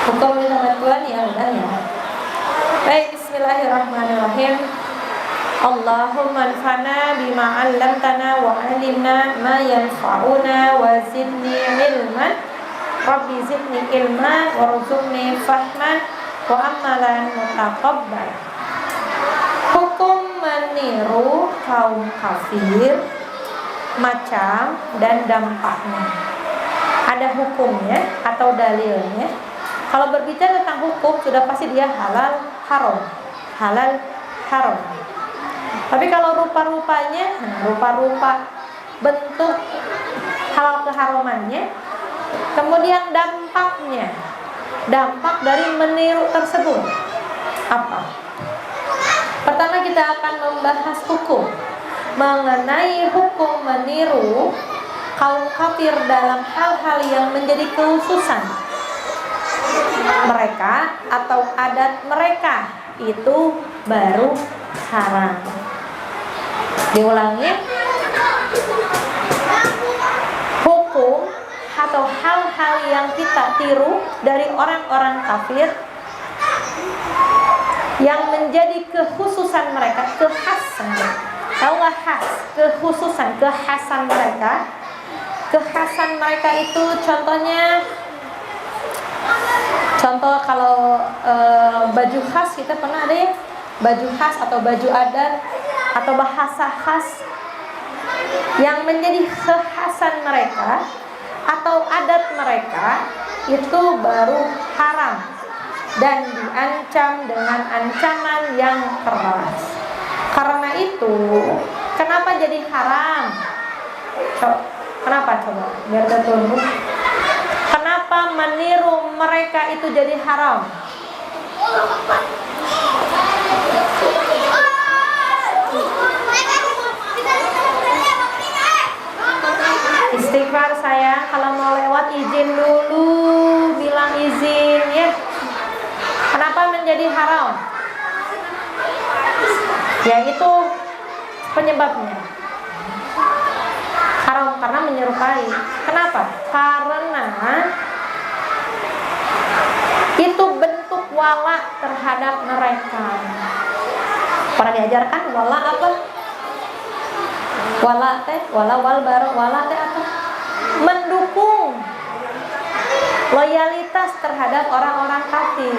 Hukum di tempat Tuhan ya udah ya. Baik, bismillahirrahmanirrahim. Allahumma anfa'na bima 'allamtana wa 'allimna ma yanfa'una wa zidni ilman. Rabbi zidni ilman warzuqni fahman wa amalan mutaqabbal. Hukum meniru kaum kafir, macam dan dampaknya. Ada hukumnya atau dalilnya. Kalau berbicara tentang hukum sudah pasti dia halal haram. Halal haram. Tapi kalau rupa-rupanya, rupa-rupa bentuk halal keharamannya, kemudian dampaknya, dampak dari meniru tersebut apa? Pertama kita akan membahas hukum mengenai hukum meniru kaum kafir dalam hal-hal yang menjadi kekhususan mereka atau adat mereka, itu baru haram. Diulangi, hukum atau hal-hal yang kita tiru dari orang-orang kafir yang menjadi kekhususan mereka, kekhasan. Tahu nggak khas? Kekhususan, kekhasan mereka. Kekhasan mereka itu contoh kalau baju khas, kita pernah ada ya baju khas atau baju adat atau bahasa khas yang menjadi kekhasan mereka atau adat mereka, itu baru haram dan diancam dengan ancaman yang keras. Karena itu, kenapa jadi haram? Kenapa coba? Biar betul. Kenapa meniru mereka itu jadi haram? Istighfar sayang, kalau mau lewat izin dulu, bilang izin ya. Kenapa menjadi haram? Ya itu penyebabnya. Haram karena menyerupai. Kenapa? Karena itu bentuk wala terhadap mereka. Pernah diajarkan wala apa? Wala teh, wala wal bareng, wala teh apa? Mendukung, loyalitas terhadap orang-orang kafir.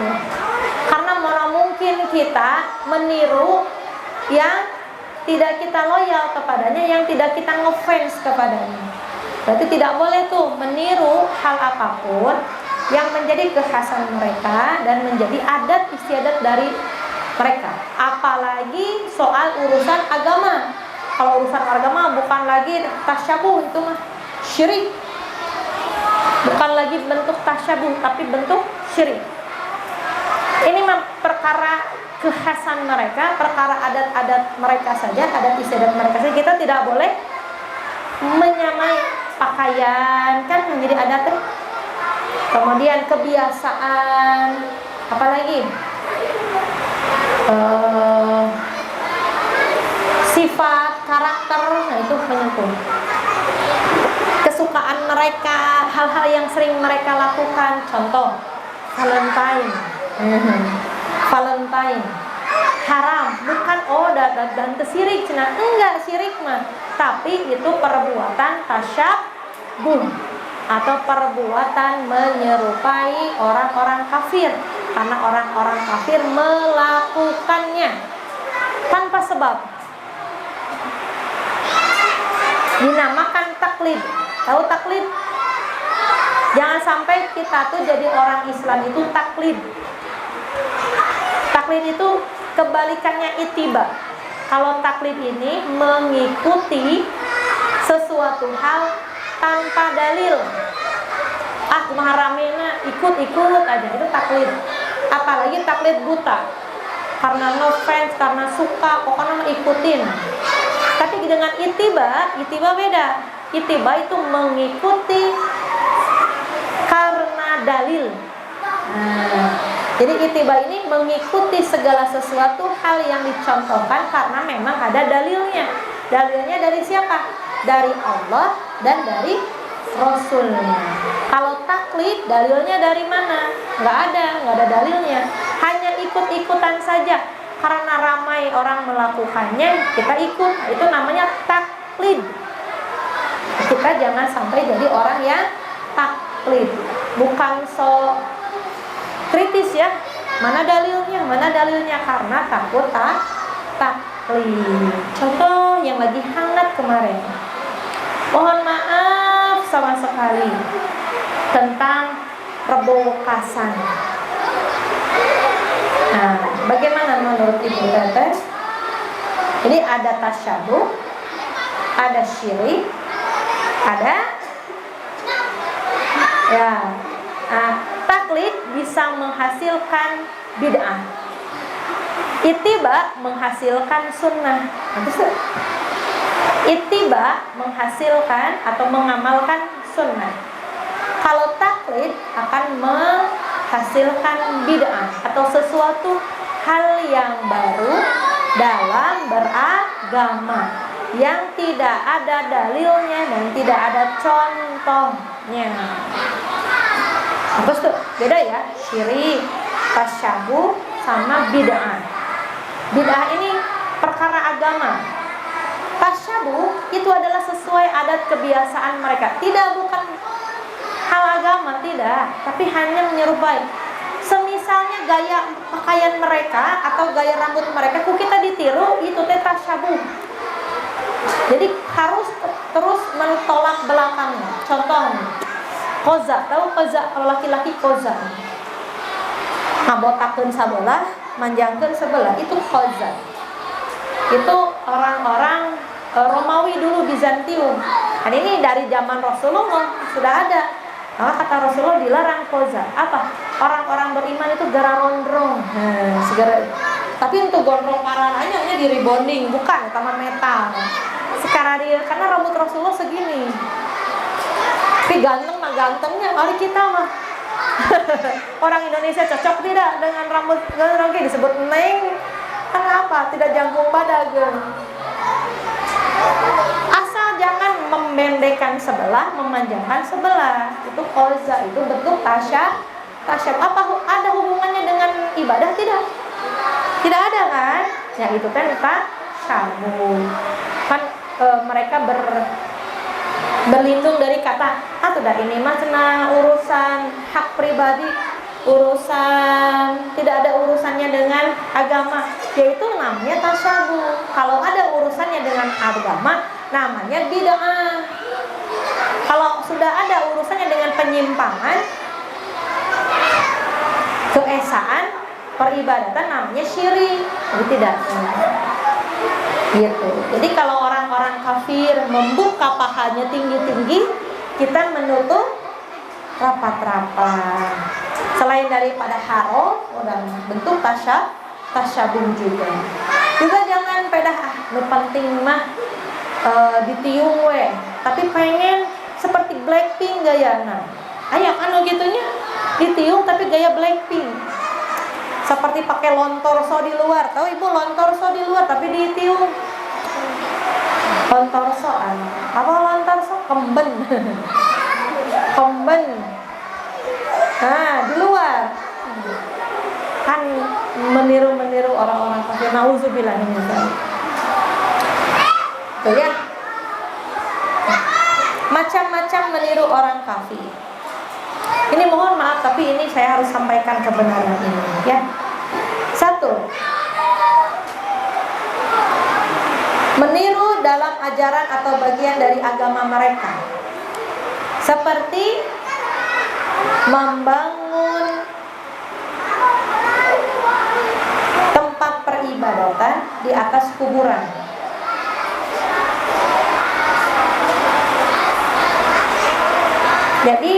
Karena mana mungkin kita meniru yang tidak kita loyal kepadanya, yang tidak kita ngefans kepadanya. Berarti tidak boleh tuh meniru hal apapun yang menjadi kekhasan mereka dan menjadi adat istiadat dari mereka. Apalagi soal urusan agama. Kalau urusan agama bukan lagi tasyabuh, itu mah syirik. Bukan lagi bentuk tasyabuh, tapi bentuk syirik. Ini mah perkara kekhasan mereka, perkara adat-adat mereka saja, adat istiadat mereka saja. Kita tidak boleh menyamai pakaian, kan menjadi adat. Kemudian kebiasaan, apalagi sifat, karakter, nah itu menyentuh. Kesukaan mereka, hal-hal yang sering mereka lakukan. Contoh, Valentine. Valentine haram, bukan dan sirik, enggak sirik mah, tapi itu perbuatan tasyabuh atau perbuatan menyerupai orang-orang kafir, karena orang-orang kafir melakukannya tanpa sebab. Dinamakan taklid. Tahu taklid? Jangan sampai kita tuh jadi orang Islam itu taklid. Taklid itu kebalikannya ittiba. Kalau taklid ini mengikuti sesuatu hal tanpa dalil. Kumaha ramena ikut-ikut aja, itu taklid. Apalagi taklid buta. Karena ngefans, karena suka, pokoknya ikutin. Tapi dengan ittiba beda. Ittiba itu mengikuti karena dalil. Jadi ittiba ini mengikuti segala sesuatu hal yang dicontohkan karena memang ada dalilnya. Dalilnya dari siapa? Dari Allah dan dari Rasulnya. Kalau taklid, dalilnya dari mana? Nggak ada dalilnya. Hanya ikut-ikutan saja. Karena ramai orang melakukannya, kita ikut. Itu namanya taklid. Kita jangan sampai jadi orang yang taklid. Bukan so kritis ya. Mana dalilnya? Karena takut taklid. Contoh yang lagi hangat kemarin. Mohon maaf sama sekali tentang rebokasan. Nah, bagaimana menurut Ibu Teteh? Ini ada tasyabuh, ada syirik, ada ya. Taklid bisa menghasilkan bid'ah. Ittiba menghasilkan sunnah. Ittiba menghasilkan atau mengamalkan sunnah. Kalau taklid akan menghasilkan bid'ah atau sesuatu hal yang baru dalam beragama yang tidak ada dalilnya dan tidak ada contohnya. Terus tuh beda ya, syirik, tasyabuh sama bid'ah. Bid'ah ini perkara agama. Tasyabuh itu adalah sesuai adat kebiasaan mereka. Bukan hal agama, tidak, tapi hanya menyerupai. Semisalnya gaya pakaian mereka atau gaya rambut mereka, kok kita ditiru, itu teh tasyabuh. Jadi harus terus mentolak belakangnya. Contohnya, koza, tahu koza? Kalau laki-laki koza, ngabotakeun sabelah, manjangkeun sebelah, itu koza. Itu orang-orang Romawi dulu, Bizantium. Dan ini dari zaman Rasulullah sudah ada. Maka kata Rasulullah dilarang koza. Apa? Orang-orang beriman itu gara rondrong. Segera. Tapi untuk gondrong parananya hanya di rebonding, bukan sama metal. Sekarang dia karena rambut Rasulullah segini. Tapi ganteng mah gantengnya hari kita mah. Orang Indonesia cocok tidak dengan rambut gondrong disebut neng. Kenapa? Tidak jangkung badan. Asal jangan memendekkan sebelah, memanjangkan sebelah. Itu koza, itu bentuk tasyab. Apa ada hubungannya dengan ibadah? Tidak ada kan? Ya itu kan tasyabuh. Kan mereka berlindung dari kata sudah ini mah cenah urusan hak pribadi, urusan tidak ada urusannya dengan agama, yaitu namanya tasyabuh. Kalau ada urusannya dengan agama, namanya bid'ah. Kalau sudah ada urusannya dengan penyimpangan, keesaan, peribadatan, namanya syirik. Jadi tidak gitu. Jadi kalau orang-orang kafir membuka pahanya tinggi-tinggi, kita menutup rapat-rapat. Selain daripada haram, dan bentuk tasyabuh juga. Juga jangan pedah nu penting mah ditiung we, tapi pengen seperti Blackpink gayana. Aya kan gitunya, ditiung tapi gaya Blackpink. Seperti pakai lontorso di luar. Tahu Ibu lontorso di luar tapi ditiung. Lontorso apa lontorso? Kemben. Kemben. Nah, di luar. Kan meniru orang-orang kafir. Nauzubillah min dzalik. Tuh ya. Macam-macam meniru orang kafir. Ini mohon maaf tapi ini saya harus sampaikan kebenaran ini ya. 1. Meniru dalam ajaran atau bagian dari agama mereka. Seperti membangun tempat peribadatan di atas kuburan. Jadi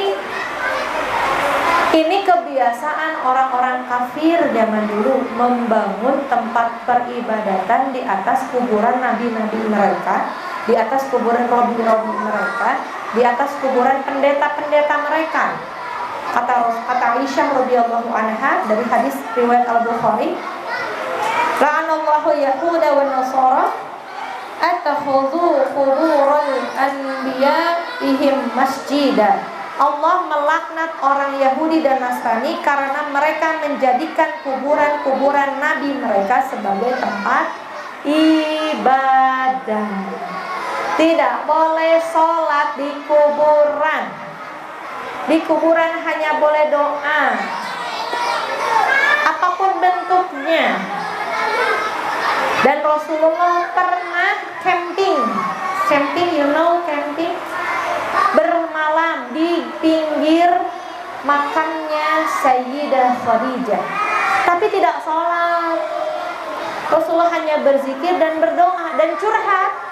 ini kebiasaan orang-orang kafir zaman dulu, membangun tempat peribadatan di atas kuburan nabi-nabi mereka, di atas kuburan robi-robi mereka, di atas kuburan pendeta-pendeta mereka. Kata Aisyah radhiyallahu anha dari hadis riwayat Al-Bukhari, la'anallahu yahuda wan nasara atakhudhu qubural anbiya'ihim masjidan Allah melaknat orang Yahudi dan Nasrani karena mereka menjadikan kuburan-kuburan nabi mereka sebagai tempat ibadah. Tidak boleh sholat di kuburan. Di kuburan hanya boleh doa, apapun bentuknya. Dan Rasulullah pernah camping, you know camping, bermalam di pinggir makamnya Sayyidah Khadijah, tapi tidak sholat. Rasulullah hanya berzikir dan berdoa dan curhat.